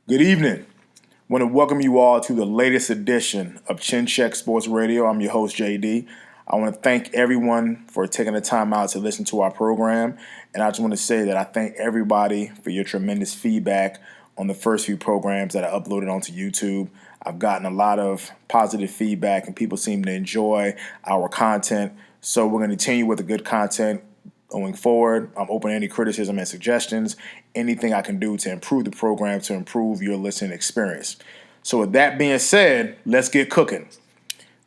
Good evening. I want to welcome you all to the latest edition of Chin Check Sports Radio. I'm your host, JD. I want to thank everyone for taking the time out to listen to our program. And I just want to say that I thank everybody for your tremendous feedback on the first few programs that I uploaded onto YouTube. I've gotten a lot of positive feedback and people seem to enjoy our content. So we're going to continue with the good content going forward. I'm open to any criticism and suggestions, anything I can do to improve the program, to improve your listening experience. So with that being said, let's get cooking.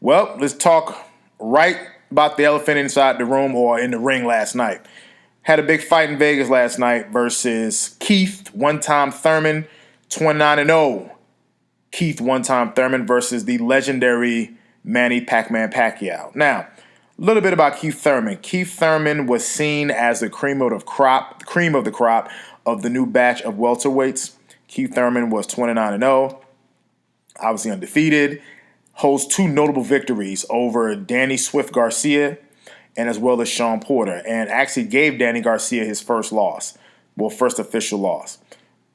Well, let's talk right about the elephant inside the room or in the ring last night. Had a big fight in Vegas last night versus Keith, one-time Thurman, 29-0. Keith, one-time Thurman versus the legendary Manny PacMan Pacquiao. Now, a little bit about Keith Thurman. Keith Thurman was seen as the cream of the crop of the new batch of welterweights. Keith Thurman was 29-0, obviously undefeated. Holds two notable victories over Danny Swift Garcia and as well as Sean Porter, and actually gave Danny Garcia his first official loss,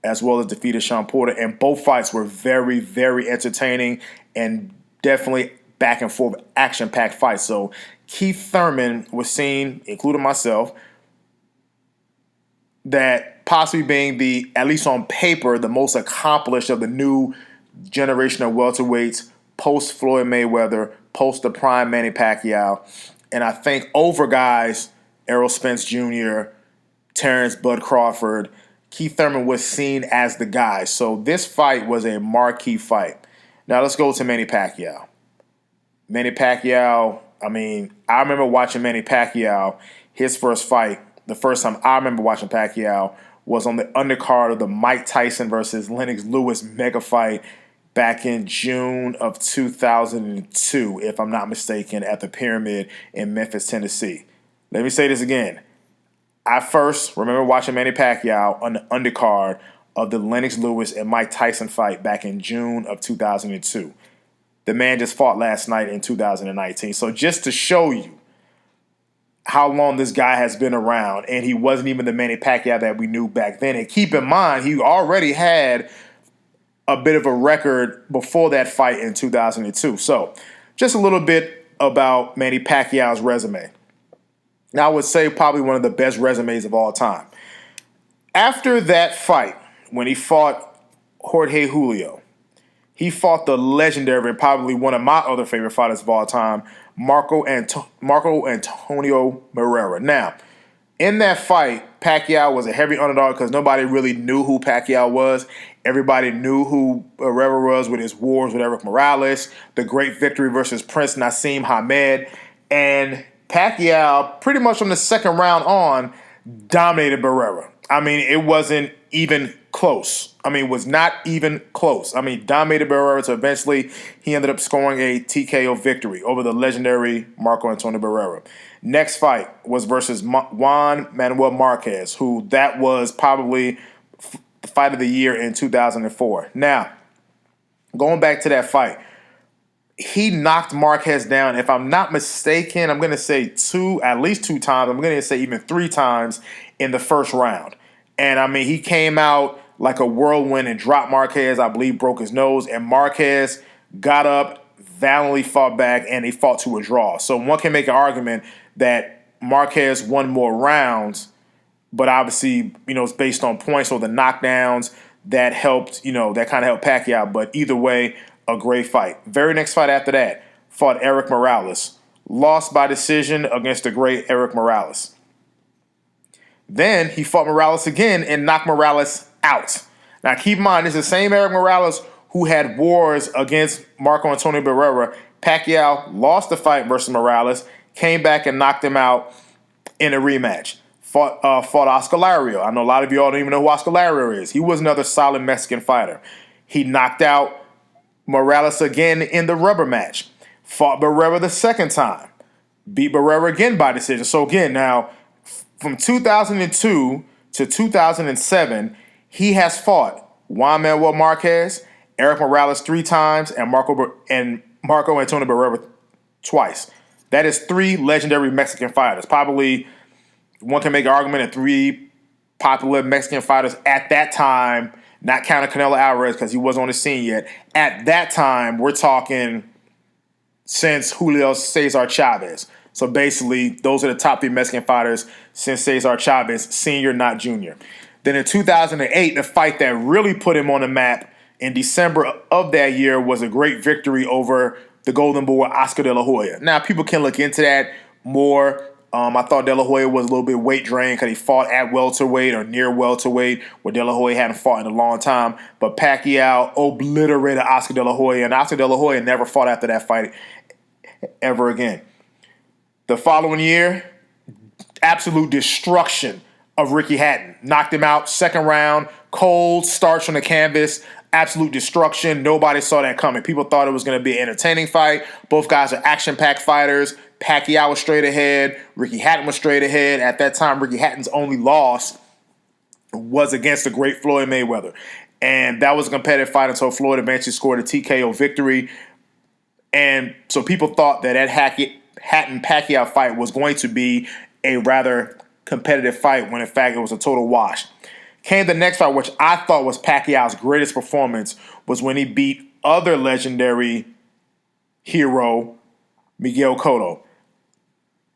as well as defeated Sean Porter. And both fights were very, very entertaining and definitely back and forth, action-packed fights. So Keith Thurman was seen, including myself, that possibly being at least on paper, the most accomplished of the new generation of welterweights, post Floyd Mayweather, post the prime Manny Pacquiao. And I think over guys, Errol Spence Jr., Terrence Bud Crawford, Keith Thurman was seen as the guy. So this fight was a marquee fight. Now let's go to Manny Pacquiao. Manny Pacquiao, I remember watching Manny Pacquiao, his first fight. The first time I remember watching Pacquiao was on the undercard of the Mike Tyson versus Lennox Lewis mega fight back in June of 2002, if I'm not mistaken, at the Pyramid in Memphis, Tennessee. Let me say this again. I first remember watching Manny Pacquiao on the undercard of the Lennox Lewis and Mike Tyson fight back in June of 2002. The man just fought last night in 2019. So just to show you how long this guy has been around, and he wasn't even the Manny Pacquiao that we knew back then. And keep in mind, he already had a bit of a record before that fight in 2002. So just a little bit about Manny Pacquiao's resume. Now, I would say probably one of the best resumes of all time. After that fight, when he fought Jorge Julio, he fought the legendary and probably one of my other favorite fighters of all time, Marco Antonio Barrera. Now, in that fight, Pacquiao was a heavy underdog because nobody really knew who Pacquiao was. Everybody knew who Barrera was with his wars with Erik Morales, the great victory versus Prince Nassim Hamed. And Pacquiao, pretty much from the second round on, dominated Barrera. It wasn't even close. Was not even close. Dominated Barrera, so eventually he ended up scoring a TKO victory over the legendary Marco Antonio Barrera. Next fight was versus Juan Manuel Marquez, who that was probably the fight of the year in 2004. Now, going back to that fight, he knocked Marquez down, if I'm not mistaken, I'm going to say at least two times. I'm going to say even three times in the first round. And, he came out like a whirlwind and dropped Marquez, I believe broke his nose. And Marquez got up, valiantly fought back, and he fought to a draw. So one can make an argument that Marquez won more rounds, but obviously, it's based on points or the knockdowns that helped, that kind of helped Pacquiao. But either way, a great fight. Very next fight after that, fought Erik Morales. Lost by decision against the great Erik Morales. Then he fought Morales again and knocked Morales out. Now keep in mind, this is the same Erik Morales who had wars against Marco Antonio Barrera. Pacquiao lost the fight versus Morales, came back and knocked him out in a rematch. Fought Oscar Lario. I know a lot of you all don't even know who Oscar Lario is. He was another solid Mexican fighter. He knocked out Morales again in the rubber match. Fought Barrera the second time. Beat Barrera again by decision. So again, now, from 2002 to 2007, he has fought Juan Manuel Marquez, Erik Morales three times, and Marco Antonio Barrera twice. That is three legendary Mexican fighters. Probably one can make an argument of three popular Mexican fighters at that time not counting Canelo Alvarez because he wasn't on the scene yet. At that time, we're talking since Julio Cesar Chavez. So basically, those are the top 3 Mexican fighters since Cesar Chavez, senior, not junior. Then in 2008, the fight that really put him on the map in December of that year was a great victory over the Golden Boy, Oscar De La Hoya. Now, people can look into that more. I thought De La Hoya was a little bit weight drained because he fought at welterweight or near welterweight, where De La Hoya hadn't fought in a long time. But Pacquiao obliterated Oscar De La Hoya, and Oscar De La Hoya never fought after that fight ever again. The following year, absolute destruction of Ricky Hatton. Knocked him out, second round, cold, starch on the canvas, absolute destruction. Nobody saw that coming. People thought it was going to be an entertaining fight. Both guys are action-packed fighters. Pacquiao was straight ahead. Ricky Hatton was straight ahead. At that time, Ricky Hatton's only loss was against the great Floyd Mayweather. And that was a competitive fight until Floyd eventually scored a TKO victory. And so people thought that Hatton-Pacquiao fight was going to be a rather competitive fight when, in fact, it was a total wash. Came the next fight, which I thought was Pacquiao's greatest performance, was when he beat other legendary hero, Miguel Cotto.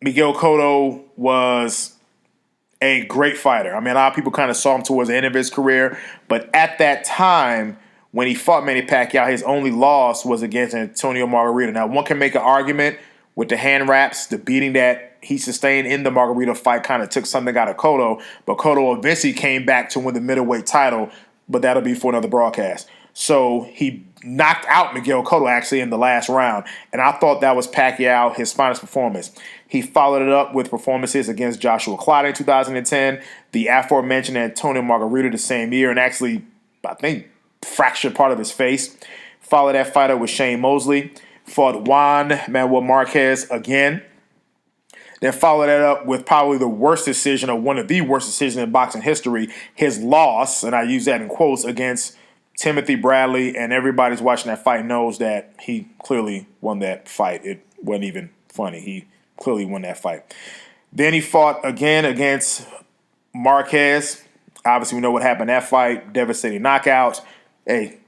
Miguel Cotto was a great fighter. I mean, a lot of people kind of saw him towards the end of his career, but at that time, when he fought Manny Pacquiao, his only loss was against Antonio Margarito. Now, one can make an argument with the hand wraps, the beating that he sustained in the Margarito fight kind of took something out of Cotto, but Cotto eventually came back to win the middleweight title, but that'll be for another broadcast. So he knocked out Miguel Cotto actually in the last round, and I thought that was Pacquiao, his finest performance. He followed it up with performances against Joshua Clottey in 2010, the aforementioned Antonio Margarito the same year, and actually, I think, fractured part of his face. Followed that fight up with Shane Mosley. Fought Juan Manuel Marquez again. Then followed that up with probably the worst decision, or one of the worst decisions in boxing history, his loss, and I use that in quotes, against Timothy Bradley. And everybody's watching that fight knows that he clearly won that fight. It wasn't even funny. He clearly won that fight. Then he fought again against Marquez. Obviously, we know what happened in that fight. Devastating knockout. Hey,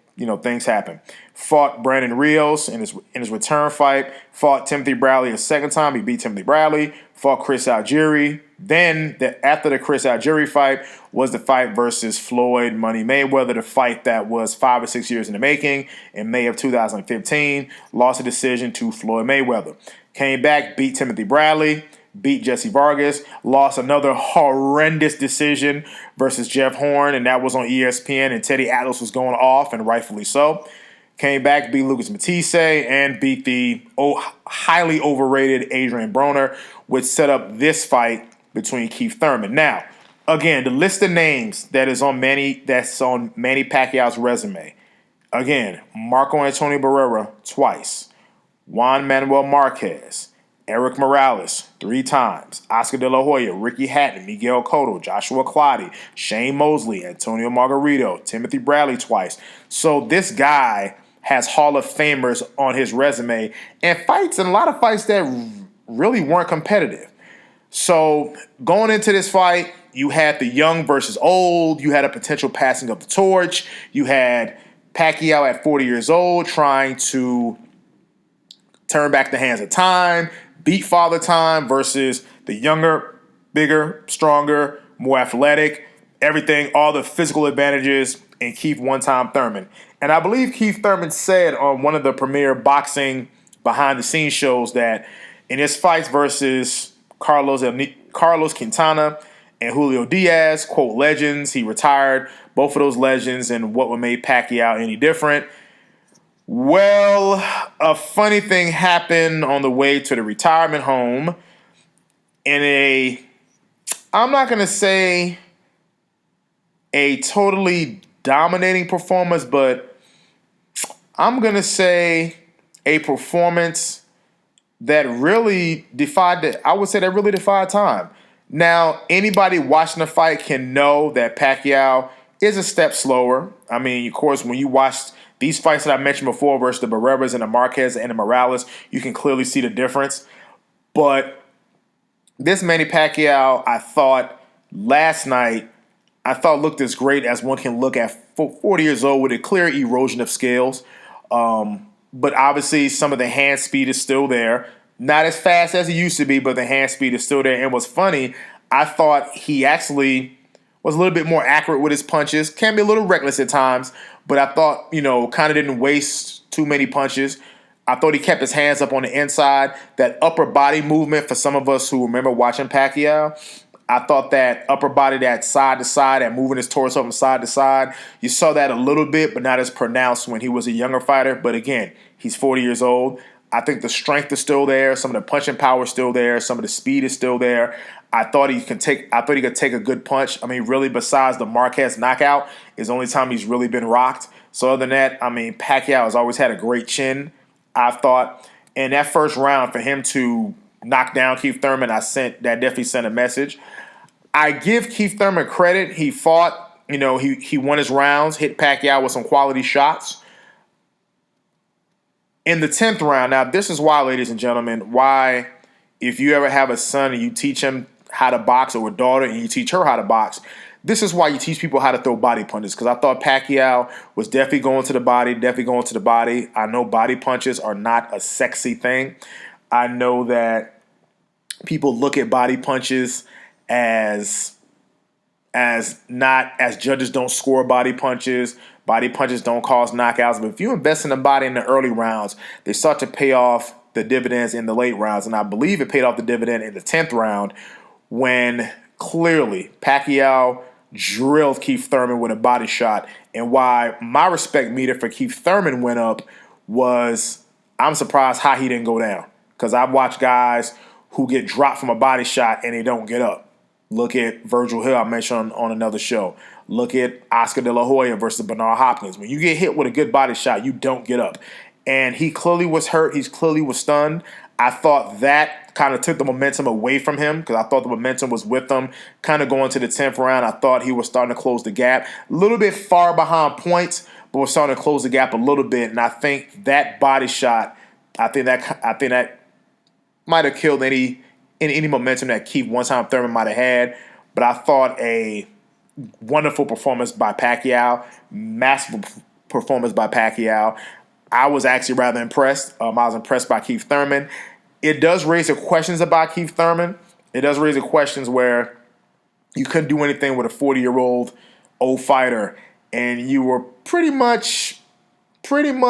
things happen. Fought Brandon Rios in his return fight. Fought Timothy Bradley a second time. He beat Timothy Bradley. Fought Chris Algieri. Then, after the Chris Algieri fight, was the fight versus Floyd Money Mayweather, the fight that was 5 or 6 years in the making. In May of 2015, lost a decision to Floyd Mayweather. Came back, beat Timothy Bradley. Beat Jesse Vargas, lost another horrendous decision versus Jeff Horn, and that was on ESPN, and Teddy Atlas was going off, and rightfully so. Came back, beat Lucas Matisse, and beat the highly overrated Adrian Broner, which set up this fight between Keith Thurman. Now, again, the list of names that's on Manny Pacquiao's resume. Again, Marco Antonio Barrera twice. Juan Manuel Marquez. Eric Morales 3 times, Oscar De La Hoya, Ricky Hatton, Miguel Cotto, Joshua Clottey, Shane Mosley, Antonio Margarito, Timothy Bradley twice. So this guy has Hall of Famers on his resume and fights, and a lot of fights that really weren't competitive. So going into this fight, you had the young versus old. You had a potential passing of the torch. You had Pacquiao at 40 years old trying to turn back the hands of time, beat Father Time, versus the younger, bigger, stronger, more athletic, everything, all the physical advantages in Keith one-time Thurman. And I believe Keith Thurman said on one of the premier boxing behind-the-scenes shows that in his fights versus Carlos Quintana and Julio Diaz, quote, legends, he retired both of those legends, and what would make Pacquiao any different? Well, a funny thing happened on the way to the retirement home in I'm not going to say a totally dominating performance, but I'm going to say a performance that really defied time. Now, anybody watching the fight can know that Pacquiao is a step slower. I mean, of course, when you watch these fights that I mentioned before versus the Barreras and the Marquez and the Morales, you can clearly see the difference. But this Manny Pacquiao, I thought last night I thought looked as great as one can look at 40 years old with a clear erosion of scales. But obviously, some of the hand speed is still there. Not as fast as it used to be, but the hand speed is still there. And what's funny, I thought he actually was a little bit more accurate with his punches. Can be a little reckless at times, but I thought, kind of didn't waste too many punches. I thought he kept his hands up on the inside. That upper body movement, for some of us who remember watching Pacquiao, I thought that upper body, that side to side, that moving his torso from side to side, you saw that a little bit, but not as pronounced when he was a younger fighter. But again, he's 40 years old. I think the strength is still there. Some of the punching power is still there. Some of the speed is still there. I thought he could take a good punch. I mean, really, besides the Marquez knockout, is the only time he's really been rocked. So other than that, I mean, Pacquiao has always had a great chin, I thought. And that first round, for him to knock down Keith Thurman, that definitely sent a message. I give Keith Thurman credit. He fought, he won his rounds, hit Pacquiao with some quality shots. In the 10th round, now this is why, ladies and gentlemen, why if you ever have a son and you teach him how to box, or a daughter and you teach her how to box, this is why you teach people how to throw body punches. Because I thought Pacquiao was definitely going to the body, I know body punches are not a sexy thing. I know that people look at body punches as not as judges don't score body punches. Body punches don't cause knockouts. But if you invest in the body in the early rounds, they start to pay off the dividends in the late rounds. And I believe it paid off the dividend in the 10th round when clearly Pacquiao drilled Keith Thurman with a body shot. And why my respect meter for Keith Thurman went up was I'm surprised how he didn't go down. Because I've watched guys who get dropped from a body shot and they don't get up. Look at Virgil Hill, I mentioned on another show. Look at Oscar De La Hoya versus Bernard Hopkins. When you get hit with a good body shot, you don't get up. And he clearly was hurt. He clearly was stunned. I thought that kind of took the momentum away from him because I thought the momentum was with him. Kind of going to the 10th round, I thought he was starting to close the gap. A little bit far behind points, but was starting to close the gap a little bit. And I think that body shot, I think that might have killed any momentum that Keith one-time Thurman might have had. But I thought a wonderful performance by Pacquiao, massive performance by Pacquiao. I was actually rather impressed. I was impressed by Keith Thurman. It does raise the questions about Keith Thurman. It does raise the questions where you couldn't do anything with a 40-year-old old fighter, and you were pretty much, I'm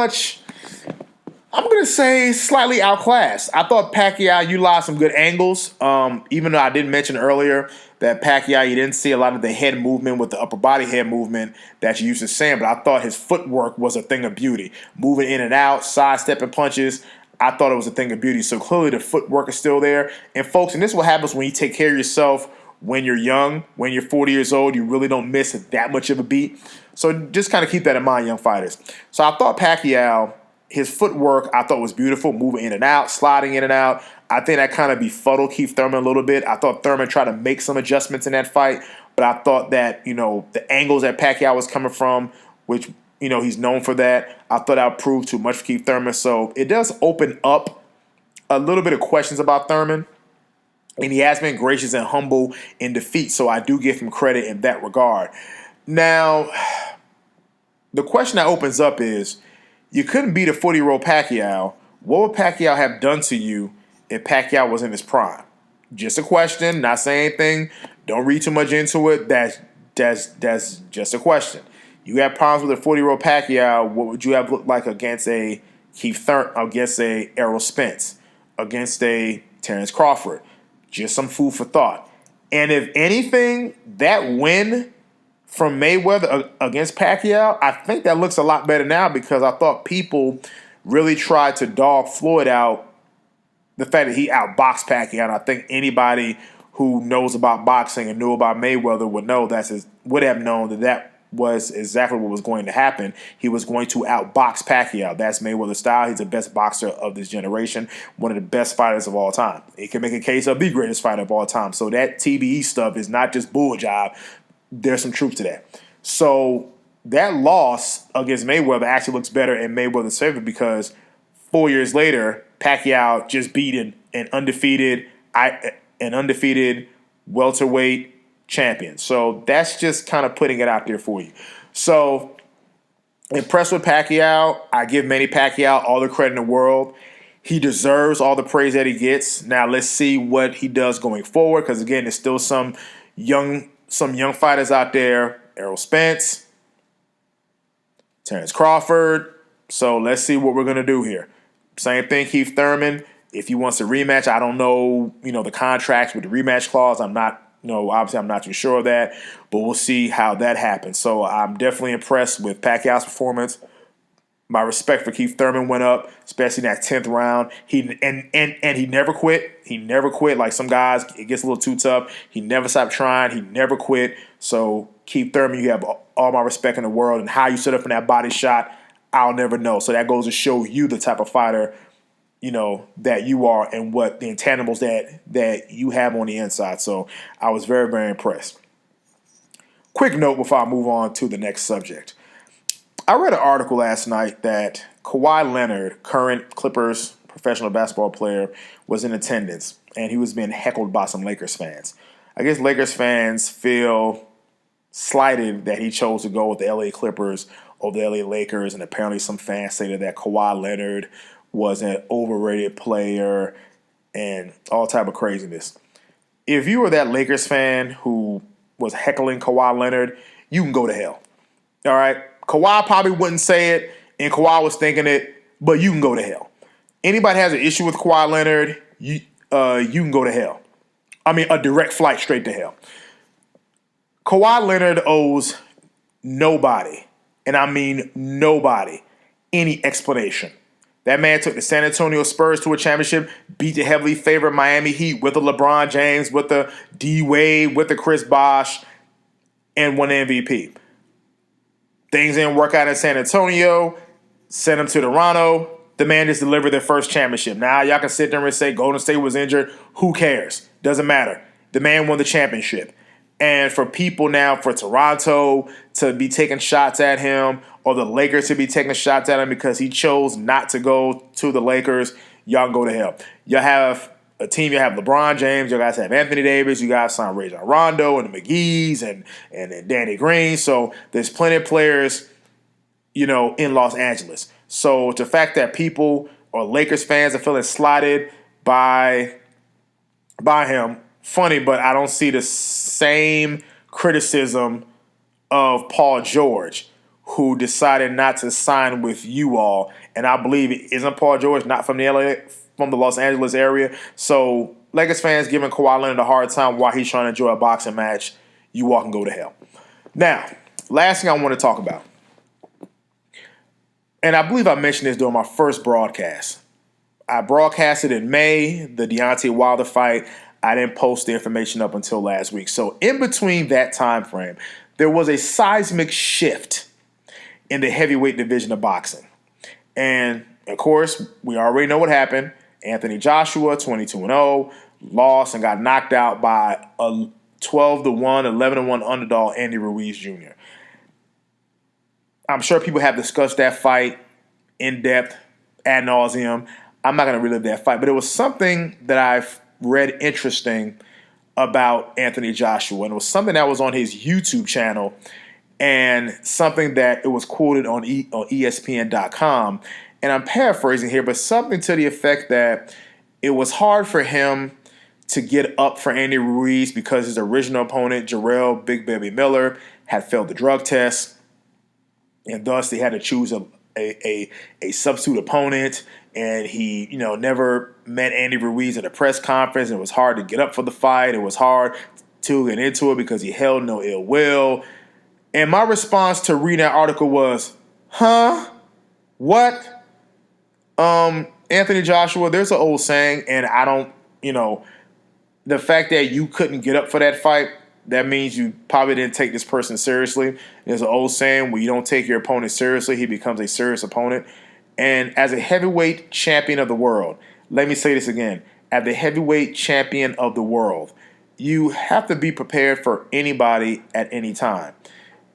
going to say slightly outclassed. I thought Pacquiao utilized some good angles, even though I didn't mention earlier that Pacquiao, you didn't see a lot of the head movement with the upper body head movement that you used to see, but I thought his footwork was a thing of beauty. Moving in and out, sidestepping punches, I thought it was a thing of beauty. So clearly the footwork is still there. And folks, and this is what happens when you take care of yourself when you're young. When you're 40 years old, you really don't miss that much of a beat. So just kind of keep that in mind, young fighters. So I thought Pacquiao, his footwork, I thought was beautiful, moving in and out, sliding in and out. I think that kind of befuddled Keith Thurman a little bit. I thought Thurman tried to make some adjustments in that fight, but I thought that, the angles that Pacquiao was coming from, which, he's known for that, I thought that proved too much for Keith Thurman. So it does open up a little bit of questions about Thurman, and he has been gracious and humble in defeat, so I do give him credit in that regard. Now, the question that opens up is, you couldn't beat a 40-year-old Pacquiao. What would Pacquiao have done to you if Pacquiao was in his prime? Just a question, not saying anything. Don't read too much into it. That's just a question. You have problems with a 40-year-old Pacquiao. What would you have looked like against a Keith Thurman, against a Errol Spence, against a Terrence Crawford? Just some food for thought. And if anything, that win from Mayweather against Pacquiao, I think that looks a lot better now because I thought people really tried to dog Floyd out, the fact that he outboxed Pacquiao. And I think anybody who knows about boxing and knew about Mayweather would have known that was exactly what was going to happen. He was going to outbox Pacquiao. That's Mayweather's style. He's the best boxer of this generation, one of the best fighters of all time. He can make a case of the greatest fighter of all time. So that TBE stuff is not just bull job. There's some truth to that. So that loss against Mayweather actually looks better in Mayweather's favor because 4 years later, Pacquiao just beat an undefeated welterweight champion. So that's just kind of putting it out there for you. So impressed with Pacquiao. I give Manny Pacquiao all the credit in the world. He deserves all the praise that he gets. Now let's see what he does going forward, because again, there's still some young fighters out there. Errol Spence, Terrence Crawford. So let's see what we're going to do here. Same thing, Keith Thurman. If he wants a rematch, I don't know, the contracts with the rematch clause. I'm not, obviously I'm not too sure of that, but we'll see how that happens. So I'm definitely impressed with Pacquiao's performance. My respect for Keith Thurman went up, especially in that 10th round. He never quit. He never quit. Like some guys, it gets a little too tough. He never stopped trying. He never quit. So Keith Thurman, you have all my respect in the world. And how you set up in that body shot, I'll never know. So that goes to show you the type of fighter, that you are and what the intangibles that you have on the inside. So I was very, very impressed. Quick note before I move on to the next subject. I read an article last night that Kawhi Leonard, current Clippers professional basketball player, was in attendance, and he was being heckled by some Lakers fans. I guess Lakers fans feel slighted that he chose to go with the LA Clippers over the LA Lakers, and apparently some fans stated that Kawhi Leonard was an overrated player and all type of craziness. If you were that Lakers fan who was heckling Kawhi Leonard, you can go to hell. All right? Kawhi probably wouldn't say it, and Kawhi was thinking it, but you can go to hell. Anybody has an issue with Kawhi Leonard, you can go to hell. I mean, a direct flight straight to hell. Kawhi Leonard owes nobody, and I mean nobody, any explanation. That man took the San Antonio Spurs to a championship, beat the heavily favored Miami Heat with the LeBron James, with the D-Wade, with the Chris Bosh, and won the MVP. Things didn't work out in San Antonio, sent him to Toronto. The man just delivered their first championship. Now, y'all can sit there and say Golden State was injured. Who cares? Doesn't matter. The man won the championship. And for people now, for Toronto to be taking shots at him, or the Lakers to be taking shots at him because he chose not to go to the Lakers, y'all can go to hell. Y'all have a team, you have LeBron James, you guys have Anthony Davis, you guys signed Rajon Rondo and the McGee's and Danny Green. So there's plenty of players, in Los Angeles. So the fact that people or Lakers fans are feeling slighted by him, funny, but I don't see the same criticism of Paul George, who decided not to sign with you all. And I believe, isn't Paul George not from the Los Angeles area? So Lakers fans giving Kawhi Leonard a hard time while he's trying to enjoy a boxing match, you all can go to hell. Now, last thing I want to talk about, and I believe I mentioned this during my first broadcast. I broadcasted in May, the Deontay Wilder fight. I didn't post the information up until last week. So in between that time frame, there was a seismic shift in the heavyweight division of boxing. And, of course, we already know what happened. Anthony Joshua, 22-0, lost and got knocked out by a 12-1, 11-1 underdog, Andy Ruiz Jr. I'm sure people have discussed that fight in depth, ad nauseum. I'm not going to relive that fight, but it was something that I've read interesting about Anthony Joshua, and it was something that was on his YouTube channel and something that it was quoted on ESPN.com. And I'm paraphrasing here, but something to the effect that it was hard for him to get up for Andy Ruiz because his original opponent, Jarrell Big Baby Miller, had failed the drug test, and thus they had to choose a substitute opponent. And he, never met Andy Ruiz at a press conference. It was hard to get up for the fight. It was hard to get into it because he held no ill will. And my response to reading that article was, huh? What? Anthony Joshua, there's an old saying, and I don't, the fact that you couldn't get up for that fight, that means you probably didn't take this person seriously. There's an old saying, when you don't take your opponent seriously, he becomes a serious opponent. And as a heavyweight champion of the world, let me say this again, as the heavyweight champion of the world, you have to be prepared for anybody at any time.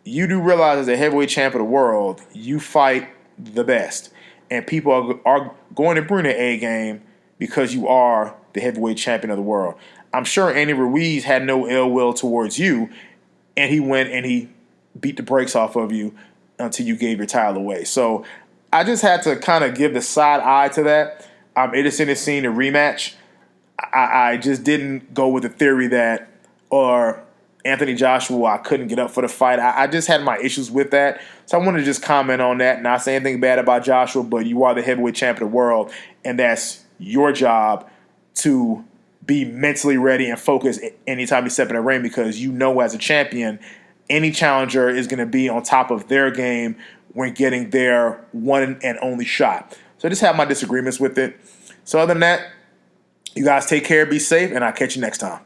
You do realize as a heavyweight champion of the world, you fight the best. And people are going to bring their A game because you are the heavyweight champion of the world. I'm sure Andy Ruiz had no ill will towards you, and he went and he beat the brakes off of you until you gave your title away. So I just had to kind of give the side eye to that. I'm interested in seeing a rematch. I just didn't go with the theory that, or Anthony Joshua, I couldn't get up for the fight. I just had my issues with that. So I wanted to just comment on that, not say anything bad about Joshua, but you are the heavyweight champion of the world, and that's your job to be mentally ready and focused anytime you step in the ring, because you know as a champion, any challenger is going to be on top of their game when getting their one and only shot. So I just have my disagreements with it. So other than that, you guys take care, be safe, and I'll catch you next time.